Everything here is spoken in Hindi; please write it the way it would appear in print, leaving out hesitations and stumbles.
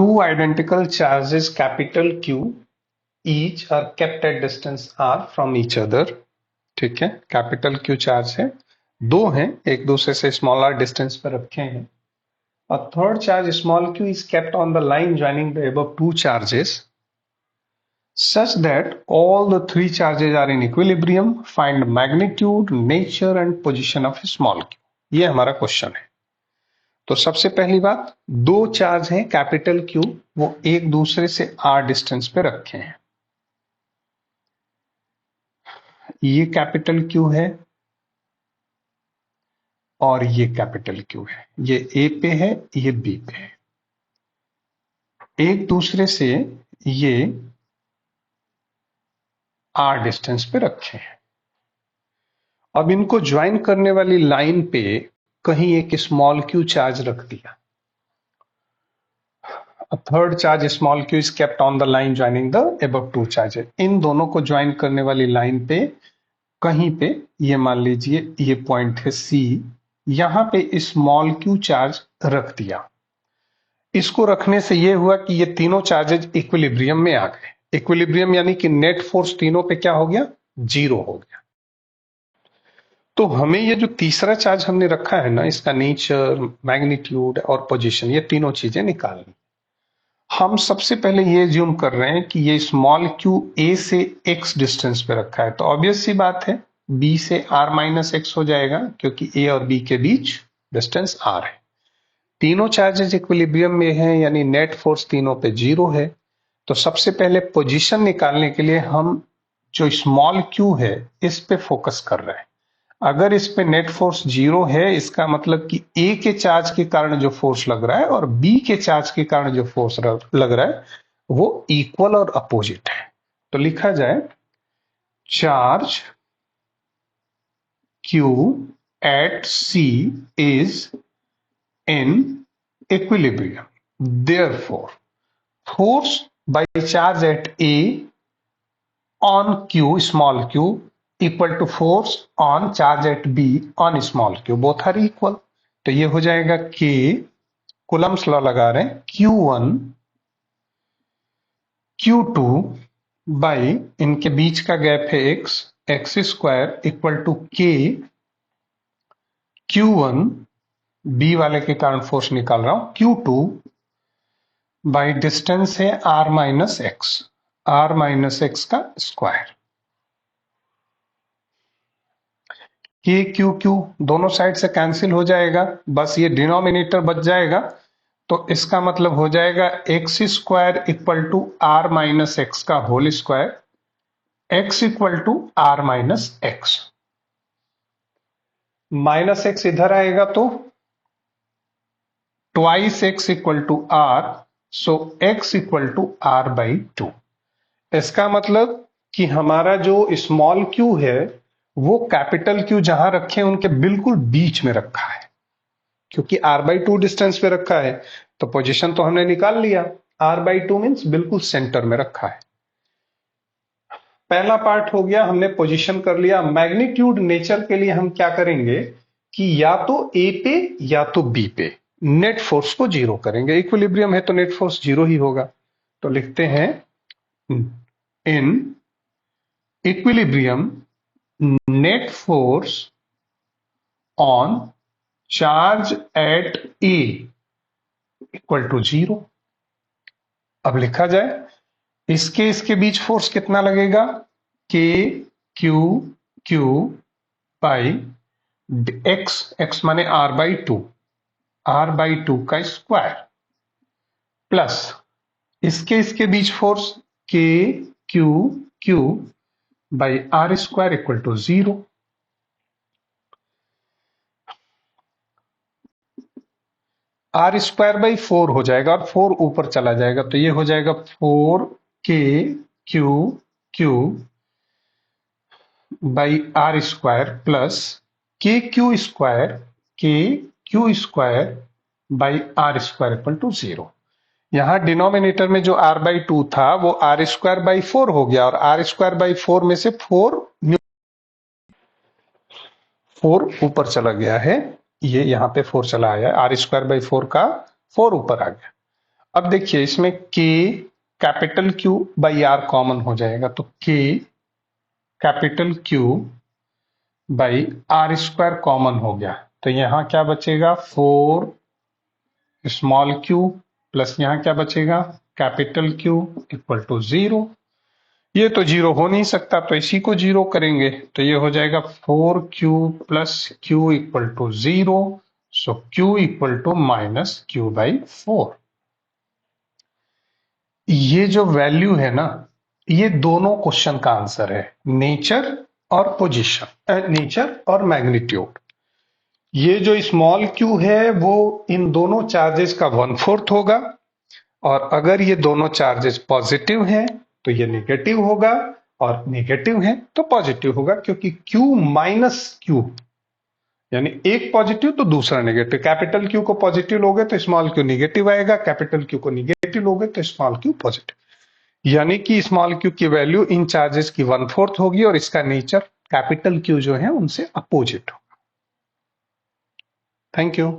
two identical charges capital Q each are kept at distance r from each other. ठीक है, कैपिटल Q चार्ज है, दो हैं, एक दूसरे से स्मॉल r डिस्टेंस पर रखे हैं. A third charge small q is kept on the line joining the above two charges such that all the three charges are in equilibrium. Find magnitude, nature and position of small q. ये हमारा क्वेश्चन है. तो सबसे पहली बात, दो चार्ज हैं कैपिटल Q, वो एक दूसरे से r डिस्टेंस पे रखे हैं. ये कैपिटल Q है और ये कैपिटल Q है. ये A पे है, ये B पे है. एक दूसरे से ये r डिस्टेंस पे रखे हैं. अब इनको ज्वाइन करने वाली लाइन पे कहीं एक स्मॉल q चार्ज रख दिया. A third charge small q is kept on the line joining the above two charges. इन दोनों को ज्वाइन करने वाली लाइन पे कहीं पे, ये मान लीजिए ये पॉइंट है C, यहां पे स्मॉल q चार्ज रख दिया. इसको रखने से ये हुआ कि ये तीनों चार्जेज इक्विलिब्रियम में आ गए. इक्विलिब्रियम यानी कि नेट फोर्स तीनों पे क्या हो गया, जीरो हो गया. तो हमें ये जो तीसरा चार्ज हमने रखा है ना, इसका नेचर, मैग्नीट्यूड और पोजीशन, ये तीनों चीजें निकालनी. हम सबसे पहले ये ज्यूम कर रहे हैं कि ये स्मॉल q a से x डिस्टेंस पे रखा है, तो ऑब्वियस सी बात है b से r माइनस x हो जाएगा, क्योंकि a और b के बीच डिस्टेंस r है. तीनों चार्जेस इक्विलिब्रियम में हैं, यानी नेट फोर्स तीनों पे जीरो है. तो सबसे पहले पोजीशन निकालने के लिए हम जो स्मॉल q है इस पे फोकस कर रहे हैं. अगर इस पे नेट फोर्स जीरो है, इसका मतलब कि A के चार्ज के कारण जो फोर्स लग रहा है और B के चार्ज के कारण जो फोर्स लग रहा है वो इक्वल और अपोजिट है. तो लिखा जाए charge Q at C is in equilibrium. Therefore, force by charge at A on Q, small q, equal to force on charge at B on small q, both are equal. तो ये हो जाएगा K, कूलम्स लॉ लगा रहे हैं, Q1 Q2 बाई, इनके बीच का गैप है x, x square equal to K Q1, B वाले के कारण फोर्स निकाल रहा हूं, Q2 बाई डिस्टेंस है r माइनस x का स्क्वायर. K Q Q दोनों साइड से कैंसिल हो जाएगा, बस ये डिनोमिनेटर बच जाएगा. तो इसका मतलब हो जाएगा x square equal to r minus x का whole square, x equal to r minus x. Minus x इधर आएगा तो twice x equal to r, so x equal to r by 2. इसका मतलब कि हमारा जो स्मॉल q है वो कैपिटल Q जहां रखे हैं उनके बिल्कुल बीच में रखा है, क्योंकि r/2 डिस्टेंस पे रखा है. तो पोजीशन तो हमने निकाल लिया, r/2 मींस बिल्कुल सेंटर में रखा है. पहला पार्ट हो गया, हमने पोजीशन कर लिया. मैग्नीट्यूड, नेचर के लिए हम क्या करेंगे कि या तो A पे या तो B पे नेट फोर्स को जीरो करेंगे. इक्विलिब्रियम है तो नेट फोर्स जीरो ही होगा. तो लिखते हैं in equilibrium net force on charge at A equal to 0. अब लिखा जाए, इसके बीच फोर्स कितना लगेगा, K Q Q by x माने r/2 का स्क्वायर, प्लस इसके बीच force K Q Q by r square equal to 0. r square by 4 हो जाएगा और 4 ऊपर चला जाएगा, तो ये हो जाएगा 4k q q by r square plus k q square by r square equal to 0. यहां डिनोमिनेटर में जो r/2 था वो r स्क्वायर बाई 4 हो गया, और r स्क्वायर बाई 4 में से 4 ऊपर चला गया है, ये यहां पे 4 चला आया, r स्क्वायर बाई 4 का 4 ऊपर आ गया. अब देखिए इसमें K capital Q by R common हो जाएगा, तो K capital Q by R square common हो गया, तो यहां क्या बचेगा 4 स्मॉल q प्लस यहां क्या बचेगा कैपिटल Q इक्वल टू 0। ये तो जीरो हो नहीं सकता, तो इसी को जीरो करेंगे, तो ये हो जाएगा 4q plus q equal to 0। So q equal to minus q by 4। ये जो वैल्यू है ना, ये दोनों क्वेश्चन का आंसर है, नेचर और पोजीशन, नेचर और मैग्नीट्यूड। ये जो स्मॉल q है वो इन दोनों चार्जेस का 1/4 होगा, और अगर ये दोनों चार्जेस पॉजिटिव हैं तो ये नेगेटिव होगा, और नेगेटिव है तो पॉजिटिव होगा, क्योंकि Q माइनस Q यानी एक पॉजिटिव तो दूसरा नेगेटिव। कैपिटल Q को पॉजिटिव लोगे तो स्मॉल q नेगेटिव आएगा, कैपिटल Q को नेगेटिव लोगे तो स्मॉल q पॉजिटिव। यानी कि स्मॉल q की वैल्यू इन चार्जेस की 1/4 होगी, और इसका नेचर कैपिटल Q जो है उनसे अपोजिट होगा। Thank you.